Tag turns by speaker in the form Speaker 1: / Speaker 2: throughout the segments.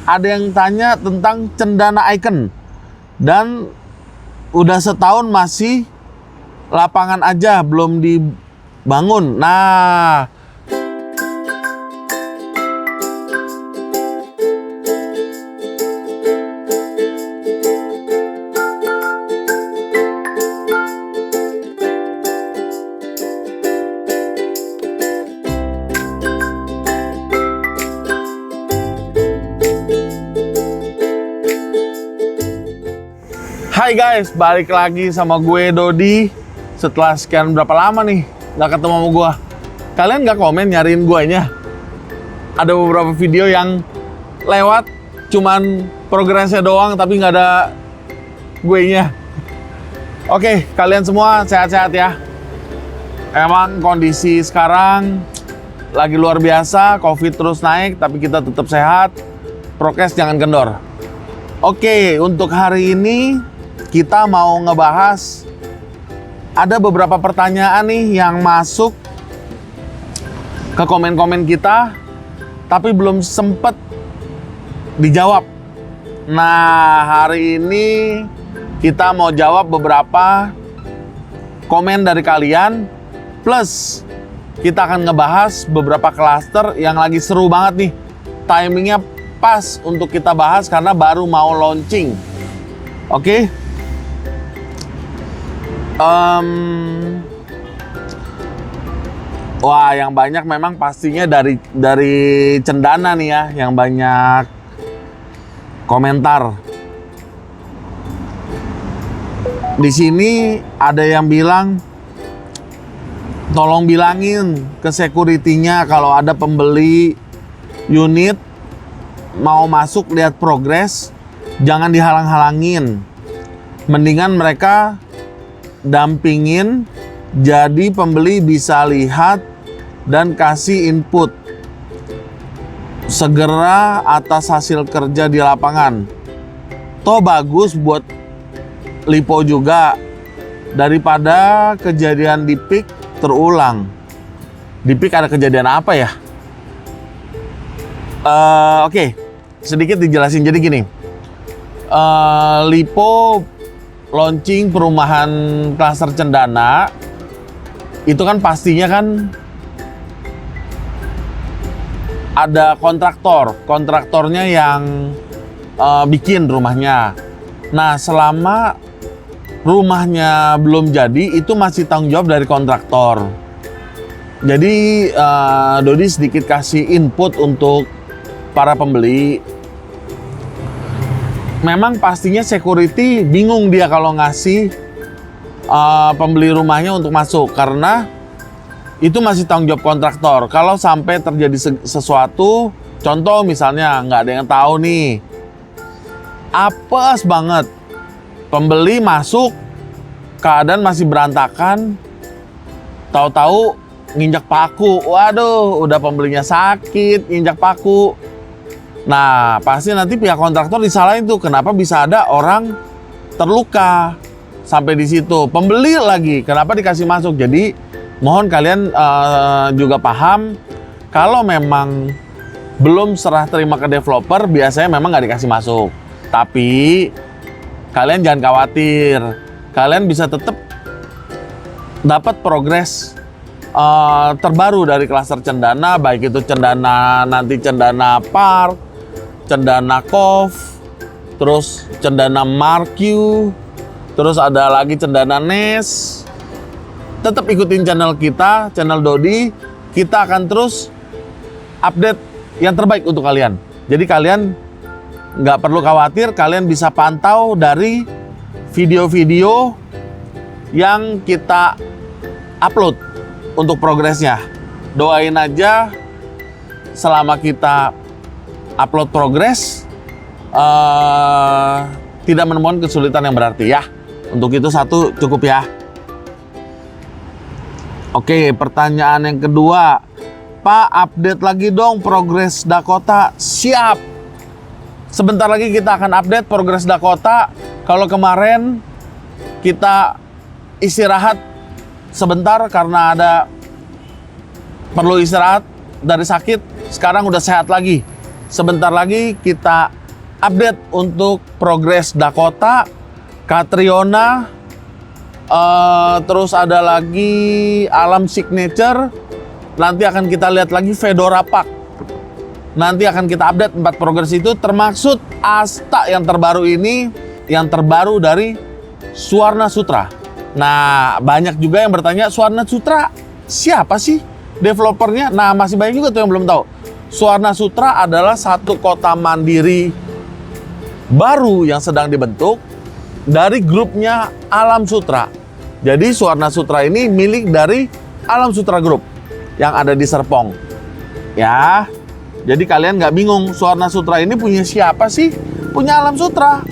Speaker 1: Ada yang tanya tentang Cendana Icon. Dan udah setahun masih lapangan aja, belum dibangun. Nah, hai guys, balik lagi sama gue Dodi. Setelah sekian berapa lama nih nggak ketemu sama gue. Kalian nggak komen nyariin guanya? Ada beberapa video yang lewat, cuman progresnya doang tapi nggak ada guenya. Oke, kalian semua sehat-sehat ya. Emang kondisi sekarang lagi luar biasa, COVID terus naik, tapi kita tetap sehat. Prokes jangan kendor. Oke, untuk hari ini kita mau ngebahas, ada beberapa pertanyaan nih yang masuk ke komen-komen kita, tapi belum sempet dijawab. Nah, hari ini kita mau jawab beberapa komen dari kalian, plus kita akan ngebahas beberapa klaster yang lagi seru banget nih. Timingnya pas untuk kita bahas karena baru mau launching. Oke? Wah, yang banyak memang pastinya dari Cendana nih ya, yang banyak komentar. Di sini ada yang bilang, tolong bilangin ke security-nya kalau ada pembeli unit mau masuk lihat progres, jangan dihalang-halangin. Mendingan mereka dampingin, jadi pembeli bisa lihat dan kasih input segera atas hasil kerja di lapangan. Toh bagus buat lipo juga, daripada kejadian di PIK terulang. Di PIK ada kejadian apa ya? Oke, sedikit dijelasin. Jadi gini, lipo launching perumahan klaster Cendana itu kan pastinya kan ada kontraktornya yang bikin rumahnya. Nah, selama rumahnya belum jadi, itu masih tanggung jawab dari kontraktor. Jadi Dodi sedikit kasih input untuk para pembeli. Memang pastinya security bingung dia kalau ngasih pembeli rumahnya untuk masuk, karena itu masih tanggung jawab kontraktor. Kalau sampai terjadi sesuatu, contoh misalnya nggak ada yang tahu nih, apes banget, pembeli masuk keadaan masih berantakan, tahu-tahu nginjak paku, waduh, udah pembelinya sakit, nginjak paku. Nah, pasti nanti pihak kontraktor disalahin tuh, kenapa bisa ada orang terluka sampai di situ. Pembeli lagi, kenapa dikasih masuk? Jadi, mohon kalian juga paham, kalau memang belum serah terima ke developer, biasanya memang nggak dikasih masuk. Tapi, kalian jangan khawatir, kalian bisa tetap dapat progres terbaru dari klaster Cendana, baik itu Cendana Park, Cendana Cove, terus Cendana Marquee, terus ada lagi Cendana Nest. Tetap ikutin channel kita, channel Dodi. Kita akan terus update yang terbaik untuk kalian. Jadi kalian nggak perlu khawatir, kalian bisa pantau dari video-video yang kita upload untuk progresnya. Doain aja selama kita upload progres tidak menemukan kesulitan yang berarti ya. Untuk itu satu cukup ya. Oke, pertanyaan yang kedua, Pak, update lagi dong progres Dakota. Siap. Sebentar lagi kita akan update progres Dakota. Kalau kemarin kita istirahat sebentar karena perlu istirahat dari sakit, sekarang udah sehat lagi. sebentar lagi kita update untuk progres Dakota, Catriona, terus ada lagi Alam Signature. Nanti akan kita lihat lagi Fedora Park. Nanti akan kita update 4 progres itu, termasuk Asta yang terbaru ini, yang terbaru dari Swarna Sutra. Nah, banyak juga yang bertanya, Swarna Sutra siapa sih developernya? Nah, masih banyak juga tuh yang belum tahu. Swarna Sutra adalah satu kota mandiri baru yang sedang dibentuk dari grupnya Alam Sutra. Jadi Swarna Sutra ini milik dari Alam Sutra Group yang ada di Serpong. Ya, jadi kalian nggak bingung, Swarna Sutra ini punya siapa sih? Punya Alam Sutra.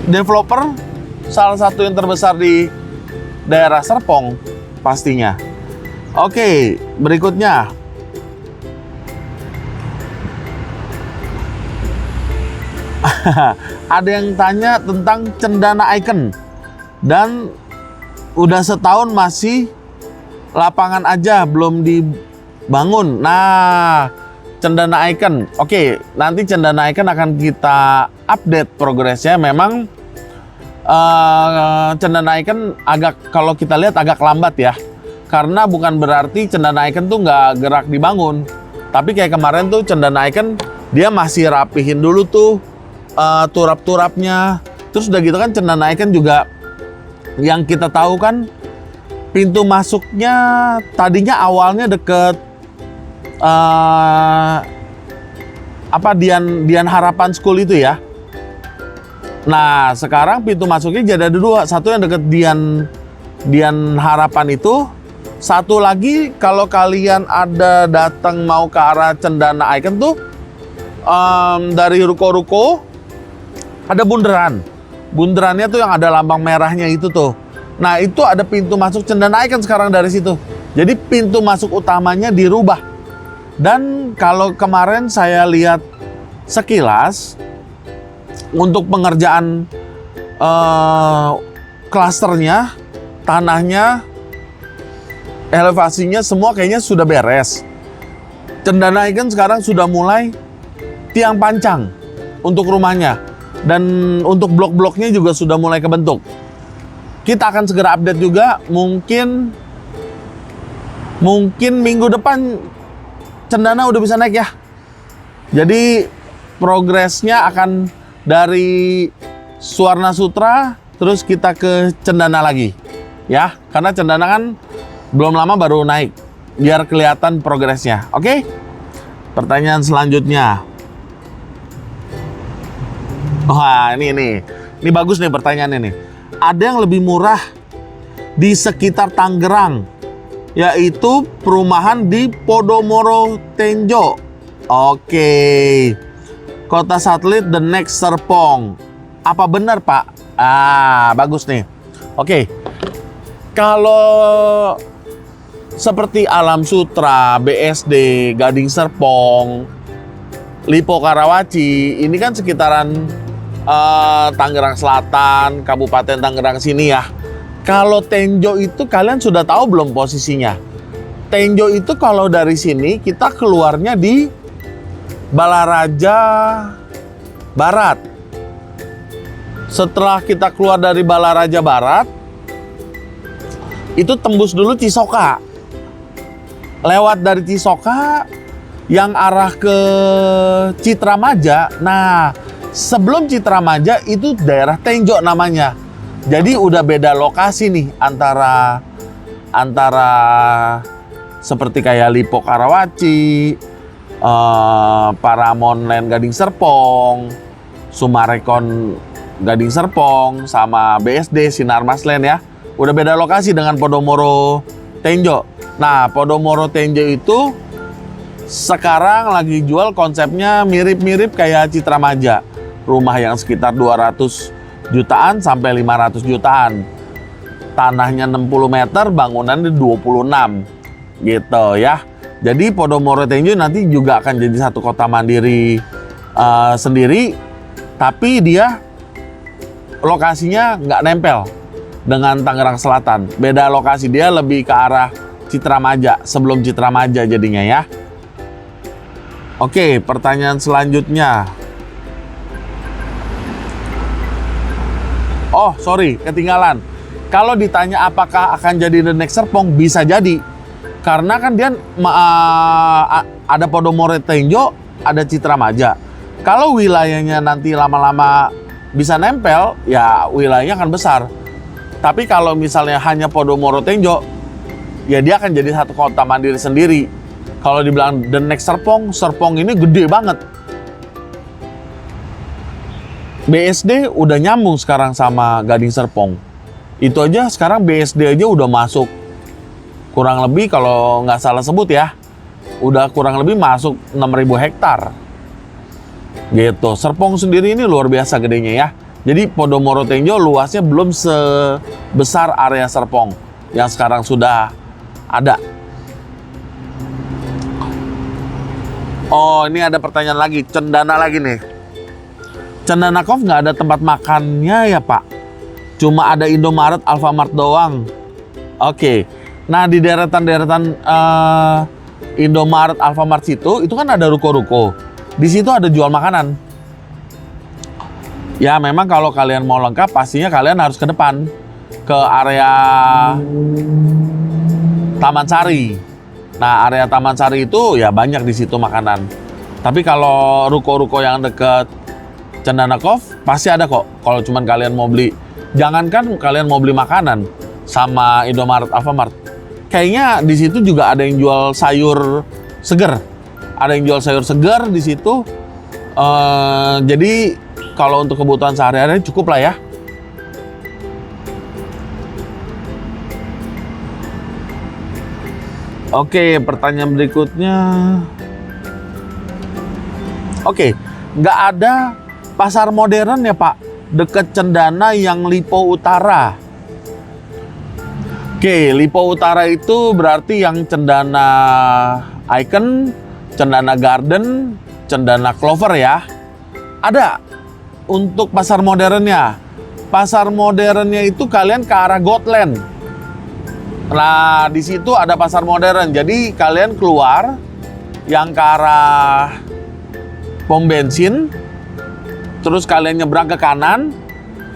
Speaker 1: Developer salah satu yang terbesar di daerah Serpong pastinya. Oke, berikutnya. Ada yang tanya tentang Cendana Icon dan udah setahun masih lapangan aja belum dibangun. Nah, Cendana Icon, oke, nanti Cendana Icon akan kita update progresnya. Memang Cendana Icon kalau kita lihat agak lambat ya, karena bukan berarti Cendana Icon tuh nggak gerak dibangun, tapi kayak kemarin tuh Cendana Icon dia masih rapihin dulu tuh turap-turapnya. Terus udah gitu kan Cendana Icon juga yang kita tahu kan pintu masuknya tadinya awalnya deket Dian Harapan School itu ya. Nah, sekarang pintu masuknya jadi ada 2. Satu yang deket Dian Harapan itu. Satu lagi kalau kalian ada datang mau ke arah Cendana Icon tuh dari ruko-ruko ada bundaran. Bundarannya tuh yang ada lambang merahnya itu tuh. Nah, itu ada pintu masuk Cendana Icon sekarang dari situ. Jadi pintu masuk utamanya dirubah. Dan kalau kemarin saya lihat sekilas untuk pengerjaan klasternya, tanahnya, elevasinya semua kayaknya sudah beres. Cendana Icon sekarang sudah mulai tiang pancang untuk rumahnya. Dan untuk blok-bloknya juga sudah mulai kebentuk. Kita akan segera update juga, mungkin minggu depan Cendana udah bisa naik ya. Jadi progresnya akan dari Swarna Sutra terus kita ke Cendana lagi. Ya, karena Cendana kan belum lama baru naik. Biar kelihatan progresnya. Oke? Pertanyaan selanjutnya. Wah, ini bagus nih pertanyaan ini. Ada yang lebih murah di sekitar Tangerang, yaitu perumahan di Podomoro Tenjo. Oke. Kota satelit The Next Serpong. Apa benar, Pak? Bagus nih. Oke. Kalau seperti Alam Sutra, BSD, Gading Serpong, Lipo Karawaci, ini kan sekitaran Tangerang Selatan, Kabupaten Tangerang sini ya. Kalau Tenjo itu kalian sudah tahu belum posisinya? Tenjo itu kalau dari sini kita keluarnya di Balaraja Barat. Setelah kita keluar dari Balaraja Barat, itu tembus dulu Cisoka. Lewat dari Cisoka yang arah ke Citramaja. Nah, sebelum Citramaja itu daerah Tenjo namanya. Jadi udah beda lokasi nih antara seperti kayak Lipo Karawaci, Paramount Land Gading Serpong, Sumarekon Gading Serpong, sama BSD Sinarmas Land ya. Udah beda lokasi dengan Podomoro Tenjo. Nah, Podomoro Tenjo itu sekarang lagi jual konsepnya mirip-mirip kayak Citramaja. Rumah yang sekitar 200 jutaan sampai 500 jutaan. Tanahnya 60 meter, bangunannya 26 gitu ya. Jadi Podomoro Tenjo nanti juga akan jadi satu kota mandiri sendiri, tapi dia lokasinya nggak nempel dengan Tangerang Selatan. Beda lokasi, dia lebih ke arah Citramaja, sebelum Citramaja jadinya ya. Oke, pertanyaan selanjutnya. Oh, sorry, ketinggalan. Kalau ditanya apakah akan jadi the next Serpong, bisa jadi. Karena kan dia ada Podomoro Tenjo, ada Citra Maja. Kalau wilayahnya nanti lama-lama bisa nempel, ya wilayahnya akan besar. Tapi kalau misalnya hanya Podomoro Tenjo, ya dia akan jadi satu kota mandiri sendiri. Kalau dibilang the next Serpong, Serpong ini gede banget. BSD udah nyambung sekarang sama Gading Serpong. Itu aja sekarang BSD aja udah masuk kurang lebih, kalau nggak salah sebut ya, udah kurang lebih masuk 6.000 hektar. Gitu. Serpong sendiri ini luar biasa gedenya ya. Jadi Podomoro Tenjo luasnya belum sebesar area Serpong yang sekarang sudah ada. Oh, ini ada pertanyaan lagi, Cendana lagi nih. Cendana Cove nggak ada tempat makannya ya Pak? Cuma ada Indomaret, Alfamart doang. Oke. Nah di deretan-deretan Indomaret, Alfamart itu kan ada ruko-ruko. Di situ ada jual makanan. Ya memang kalau kalian mau lengkap pastinya kalian harus ke depan, ke area Taman Sari. Nah area Taman Sari itu ya banyak di situ makanan. Tapi kalau ruko-ruko yang deket Cendana Cove pasti ada kok. Kalau cuman kalian mau beli, jangankan kalian mau beli makanan sama Indomaret, Alfamart, kayaknya di situ juga ada yang jual sayur seger. Ada yang jual sayur seger di situ. Jadi kalau untuk kebutuhan sehari-hari cukup lah ya. Oke, pertanyaan berikutnya. Oke, nggak ada pasar modern ya Pak deket Cendana yang Lipo Utara. Oke, Lipo Utara itu berarti yang Cendana Icon, Cendana Garden, Cendana Clover ya. Ada untuk pasar modernnya. Pasar modernnya itu kalian ke arah Gotland. Nah, di situ ada pasar modern. Jadi kalian keluar yang ke arah pom bensin, terus kalian nyebrang ke kanan,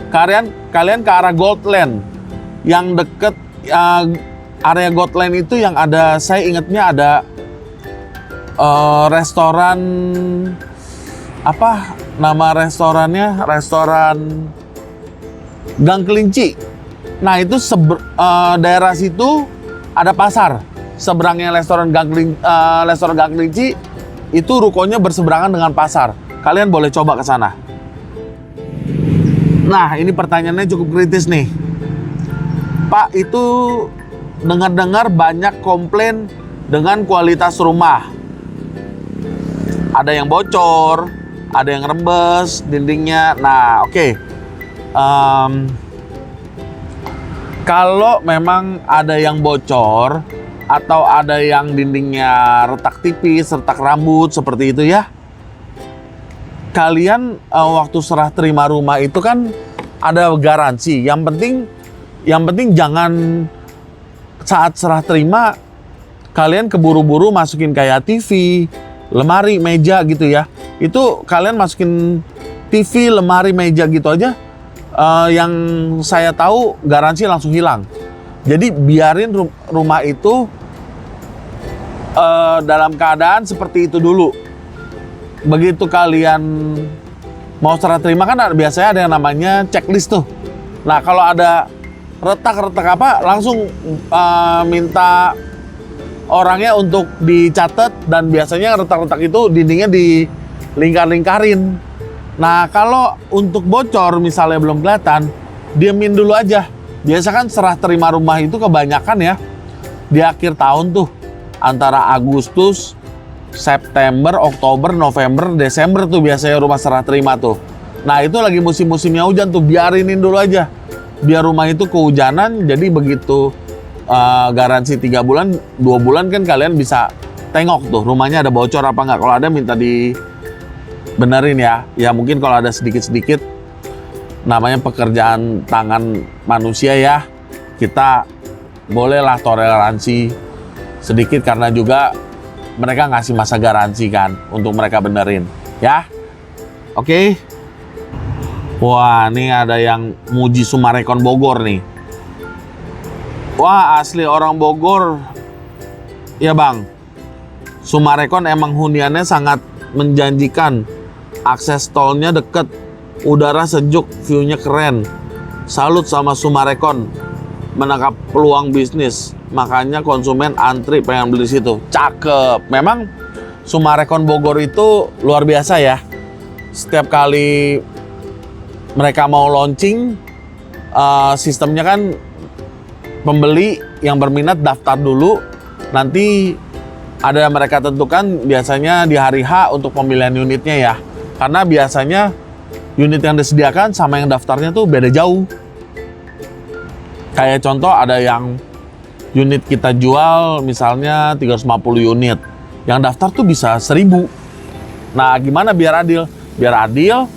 Speaker 1: kalian ke arah Goldland. Yang deket area Goldland itu yang ada, saya ingatnya ada restoran, apa nama restorannya? Restoran Gang Kelinci. Nah itu daerah situ ada pasar. Seberangnya restoran Gang Kelinci itu rukonya berseberangan dengan pasar. Kalian boleh coba ke sana. Nah, ini pertanyaannya cukup kritis nih. Pak, itu dengar-dengar banyak komplain dengan kualitas rumah. Ada yang bocor, ada yang rembes dindingnya. Nah, oke. Kalau memang ada yang bocor atau ada yang dindingnya retak tipis, retak rambut seperti itu ya, kalian waktu serah terima rumah itu kan ada garansi. Yang penting jangan saat serah terima kalian keburu-buru masukin kayak TV, lemari, meja gitu ya. Itu kalian masukin TV, lemari, meja gitu aja, yang saya tahu garansi langsung hilang. Jadi biarin rumah itu dalam keadaan seperti itu dulu. Begitu kalian mau serah terima kan biasanya ada yang namanya checklist tuh. Nah kalau ada retak-retak apa, langsung minta orangnya untuk dicatat, dan biasanya retak-retak itu dindingnya dilingkar-lingkarin. Nah kalau untuk bocor misalnya belum kelihatan, diemin dulu aja. Biasa kan serah terima rumah itu kebanyakan ya di akhir tahun tuh, antara Agustus, September, Oktober, November, Desember tuh biasanya rumah serah terima tuh. Nah itu lagi musim-musimnya hujan tuh, biarinin dulu aja. Biar rumah itu kehujanan, jadi begitu garansi 3 bulan, 2 bulan kan kalian bisa tengok tuh rumahnya ada bocor apa nggak. Kalau ada minta dibenerin ya. Ya mungkin kalau ada sedikit-sedikit, namanya pekerjaan tangan manusia ya, kita bolehlah toleransi sedikit, karena juga mereka ngasih masa garansi kan untuk mereka benerin ya. Oke. Wah, ini ada yang muji Summarecon Bogor nih. Wah, asli orang Bogor ya bang. Summarecon emang huniannya sangat menjanjikan. Akses tolnya deket, udara sejuk, view-nya keren. Salut sama Summarecon menangkap peluang bisnis. Makanya konsumen antri pengen beli di situ. Cakep. Memang Summarecon Bogor itu luar biasa ya. Setiap kali mereka mau launching, sistemnya kan pembeli yang berminat daftar dulu. Nanti ada yang mereka tentukan biasanya di hari H untuk pemilihan unitnya ya. Karena biasanya unit yang disediakan sama yang daftarnya tuh beda jauh. Kayak contoh ada yang unit kita jual misalnya 350 unit. Yang daftar tuh bisa 1000. Nah gimana biar adil? Biar adil,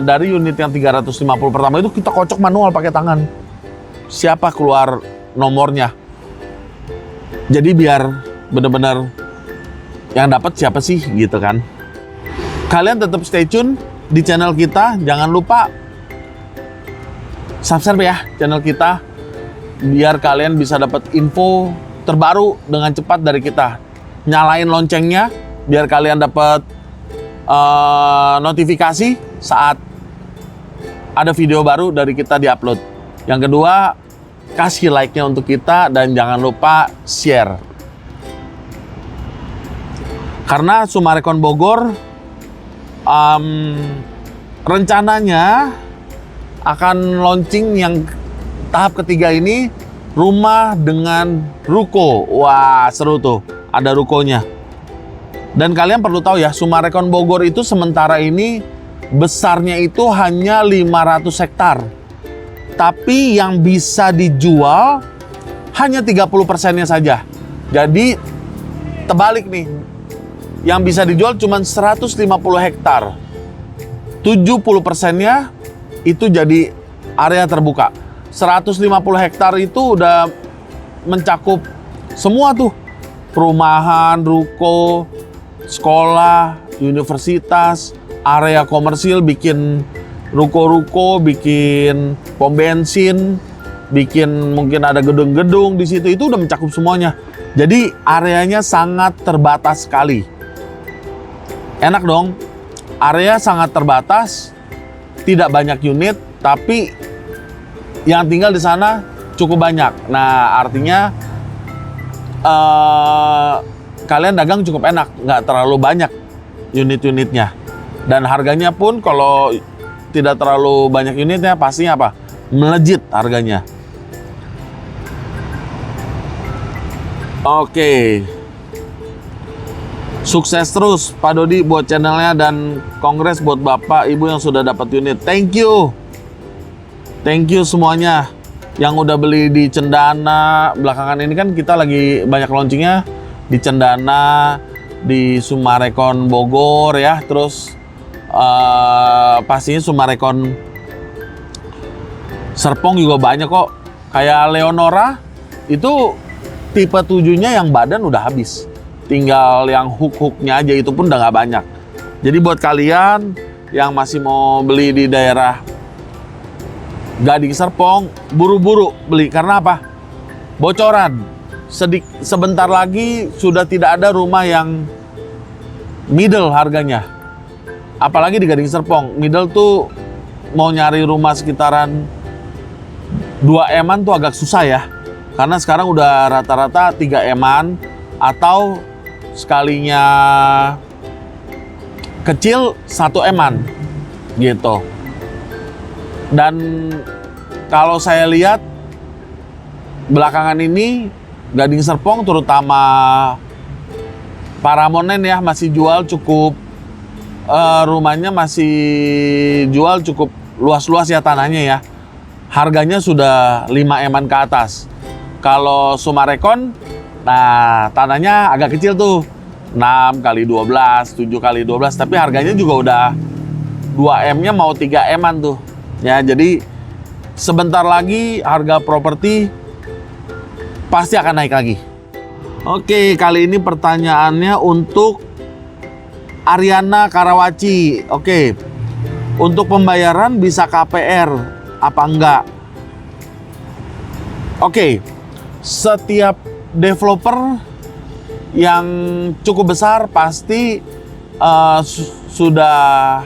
Speaker 1: dari unit yang 350 pertama itu kita kocok manual pakai tangan. Siapa keluar nomornya. Jadi biar benar-benar yang dapat siapa sih gitu kan. Kalian tetap stay tune di channel kita. Jangan lupa subscribe ya channel kita. Biar kalian bisa dapat info terbaru dengan cepat dari kita. Nyalain loncengnya biar kalian dapat notifikasi saat ada video baru dari kita diupload. Yang kedua, kasih like-nya untuk kita dan jangan lupa share. Karena Summarecon Bogor rencananya akan launching yang tahap ketiga ini rumah dengan ruko. Wah, seru tuh. Ada rukonya. Dan kalian perlu tahu ya, Summarecon Bogor itu sementara ini besarnya itu hanya 500 hektar. Tapi yang bisa dijual hanya 30%-nya saja. Jadi terbalik nih. Yang bisa dijual cuma 150 hektar. 70%-nya itu jadi area terbuka. 150 hektar itu udah mencakup semua tuh. Perumahan, ruko, sekolah, universitas, area komersil, bikin ruko-ruko, bikin pom bensin, bikin mungkin ada gedung-gedung di situ, itu udah mencakup semuanya. Jadi areanya sangat terbatas sekali. Enak dong, area sangat terbatas, tidak banyak unit, tapi yang tinggal di sana cukup banyak. Nah, artinya kalian dagang cukup enak, nggak terlalu banyak unit-unitnya. Dan harganya pun kalau tidak terlalu banyak unitnya pastinya apa? Melejit harganya. Oke. Sukses terus Pak Dodi buat channelnya dan kongres buat Bapak Ibu yang sudah dapat unit. Thank you. Thank you semuanya yang udah beli di Cendana. Belakangan ini kan kita lagi banyak launchingnya di Cendana, di Summarecon Bogor ya. Terus pastinya Summarecon Serpong juga banyak kok. Kayak Leonora itu tipe 7-nya yang badan udah habis. Tinggal yang hook-hooknya aja, itu pun udah nggak banyak. Jadi buat kalian yang masih mau beli di daerah Gading Serpong, buru-buru beli. Karena apa? Bocoran. Sebentar lagi sudah tidak ada rumah yang middle harganya. Apalagi di Gading Serpong. Middle tuh mau nyari rumah sekitaran 2M-an tuh agak susah ya. Karena sekarang udah rata-rata 3M-an atau sekalinya kecil 1M-an gitu. Dan kalau saya lihat belakangan ini Gading Serpong terutama Paramonen ya masih jual cukup rumahnya masih jual cukup luas-luas ya tanahnya ya. Harganya sudah 5M-an ke atas. Kalau Summarecon, nah tanahnya agak kecil tuh, 6 kali 12, 7 kali 12, tapi harganya juga udah 2M-nya mau 3M-an tuh. Ya, jadi sebentar lagi harga properti pasti akan naik lagi. Oke, kali ini pertanyaannya untuk Ariana Karawaci. Oke, untuk pembayaran bisa KPR apa enggak? Oke, setiap developer yang cukup besar pasti sudah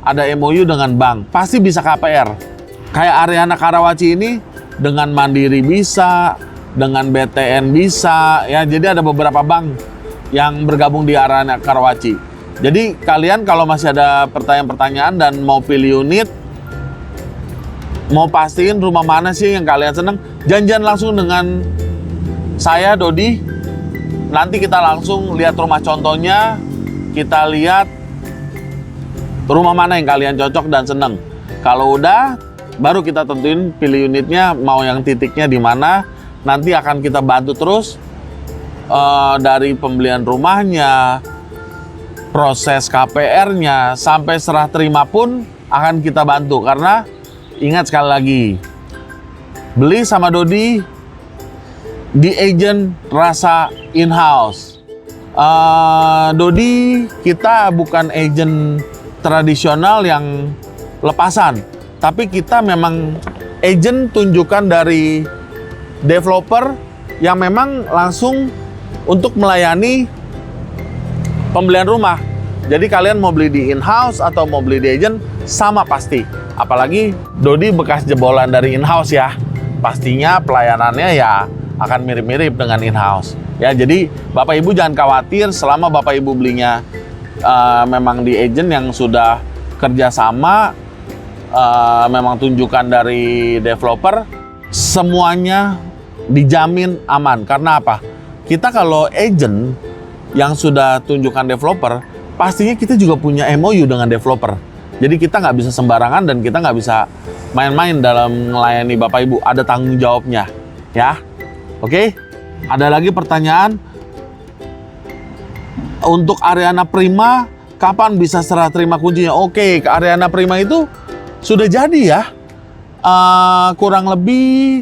Speaker 1: ada MOU dengan bank, pasti bisa KPR. Kayak Ariana Karawaci ini dengan Mandiri bisa, dengan BTN bisa, ya. Jadi ada beberapa bank yang bergabung di Ariana Karawaci. Jadi kalian kalau masih ada pertanyaan-pertanyaan dan mau pilih unit, mau pastiin rumah mana sih yang kalian seneng, janjian langsung dengan saya, Dodi. Nanti kita langsung lihat rumah contohnya, kita lihat rumah mana yang kalian cocok dan seneng. Kalau udah, baru kita tentuin pilih unitnya, mau yang titiknya di mana. Nanti akan kita bantu terus dari pembelian rumahnya, proses KPR-nya, sampai serah terima pun akan kita bantu. Karena ingat sekali lagi, beli sama Dodi di agent rasa in-house. Dodi kita bukan agent tradisional yang lepasan, tapi kita memang agent tunjukan dari developer yang memang langsung untuk melayani pembelian rumah. Jadi kalian mau beli di in-house atau mau beli di agent, sama pasti. Apalagi Dodi bekas jebolan dari in-house ya, pastinya pelayanannya ya akan mirip-mirip dengan in-house. Ya, jadi Bapak Ibu jangan khawatir selama Bapak Ibu belinya memang di agent yang sudah kerjasama, memang tunjukan dari developer, semuanya dijamin aman. Karena apa? Kita kalau agent yang sudah tunjukkan developer, pastinya kita juga punya MOU dengan developer. Jadi kita nggak bisa sembarangan dan kita nggak bisa main-main dalam melayani Bapak Ibu. Ada tanggung jawabnya, ya. Oke? Ada lagi pertanyaan. Untuk Ariana Prima, kapan bisa serah terima kuncinya? Oke, ke Ariana Prima itu sudah jadi ya. Kurang lebih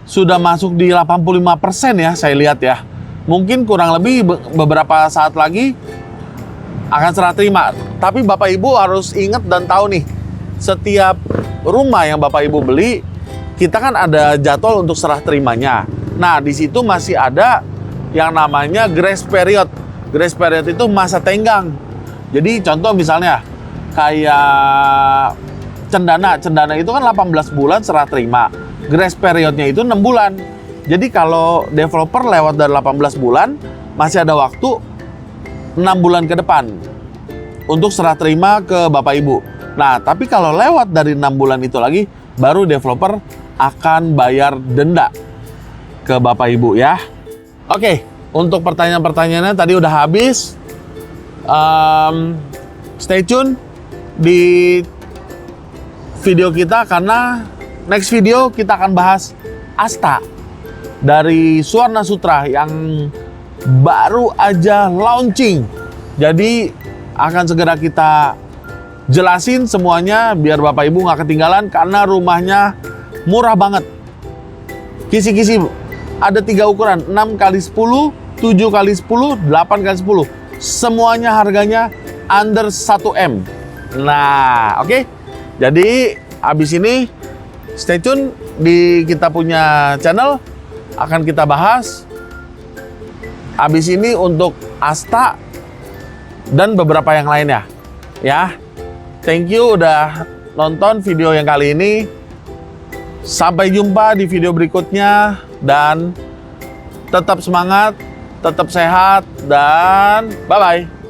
Speaker 1: sudah masuk di 85% ya, saya lihat ya. Mungkin kurang lebih beberapa saat lagi akan serah terima. Tapi Bapak Ibu harus ingat dan tahu nih, setiap rumah yang Bapak Ibu beli, kita kan ada jadwal untuk serah terimanya. Nah, di situ masih ada yang namanya grace period. Grace period itu masa tenggang. Jadi contoh misalnya kayak Cendana itu kan 18 bulan serah terima. Grace periodnya itu 6 bulan. Jadi kalau developer lewat dari 18 bulan, masih ada waktu 6 bulan ke depan untuk serah terima ke Bapak Ibu. Nah, tapi kalau lewat dari 6 bulan itu lagi, baru developer akan bayar denda ke Bapak Ibu ya. Oke, untuk pertanyaan-pertanyaannya tadi udah habis. Stay tune di video kita karena next video kita akan bahas Asta dari Suwarna Sutra yang baru aja launching. Jadi akan segera kita jelasin semuanya biar Bapak Ibu nggak ketinggalan karena rumahnya murah banget. Kisi-kisi ada 3 ukuran, 6x10, 7x10, 8x10. Semuanya harganya under 1M. Nah, oke. Jadi habis ini stay tune di kita punya channel, akan kita bahas. Habis ini untuk Asta dan beberapa yang lainnya. Ya. Thank you udah nonton video yang kali ini. Sampai jumpa di video berikutnya dan tetap semangat, tetap sehat dan bye-bye.